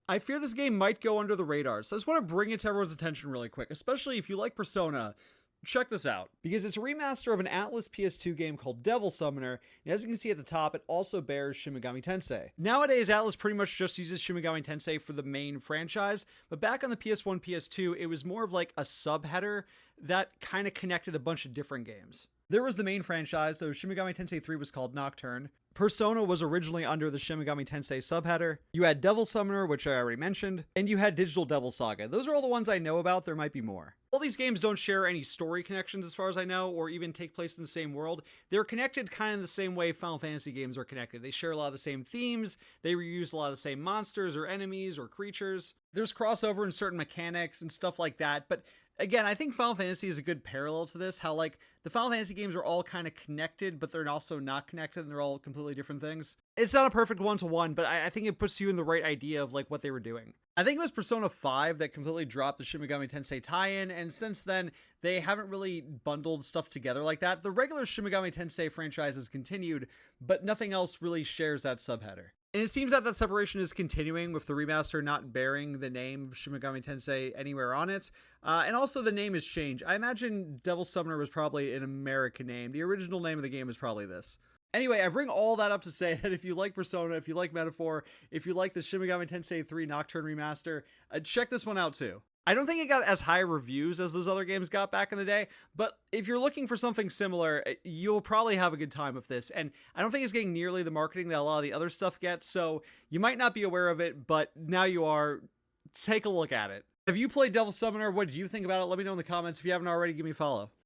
I fear this game might go under the radar, so I just want to bring it to everyone's attention really quick, especially if you like Persona. Check this out, because it's a remaster of an Atlus PS2 game called Devil Summoner, and as you can see at the top, it also bears Shin Megami Tensei. Nowadays, Atlus pretty much just uses Shin Megami Tensei for the main franchise, but back on the PS1, PS2, it was more of like a subheader that kind of connected a bunch of different games. There was the main franchise, so Shin Megami Tensei 3 was called Nocturne. Persona was originally under the Shin Megami Tensei subheader. You had Devil Summoner, which I already mentioned, and you had Digital Devil Saga. Those are all the ones I know about. There might be more. All these games don't share any story connections as far as I know, or even take place in the same world. They're connected kind of the same way Final Fantasy games are connected. They share a lot of the same themes, they reuse a lot of the same monsters or enemies or creatures. There's crossover in certain mechanics and stuff like that, but again, I think Final Fantasy is a good parallel to this, how like the Final Fantasy games are all kind of connected, but they're also not connected and they're all completely different things. It's not a perfect one-to-one, but I think it puts you in the right idea of like what they were doing. I think it was Persona 5 that completely dropped the Shin Megami Tensei tie-in, and since then, they haven't really bundled stuff together like that. The regular Shin Megami Tensei franchise has continued, but nothing else really shares that subheader. And it seems that that separation is continuing, with the remaster not bearing the name Shin Megami Tensei anywhere on it. And also the name has changed. I imagine Devil Summoner was probably an American name. The original name of the game is probably this. Anyway, I bring all that up to say that if you like Persona, if you like Metaphor, if you like the Shin Megami Tensei 3 Nocturne remaster, check this one out too. I don't think it got as high reviews as those other games got back in the day, but if you're looking for something similar, you'll probably have a good time with this. And I don't think it's getting nearly the marketing that a lot of the other stuff gets, so you might not be aware of it, but now you are. Take a look at it. Have you played Devil Summoner? What do you think about it? Let me know in the comments. If you haven't already, give me a follow.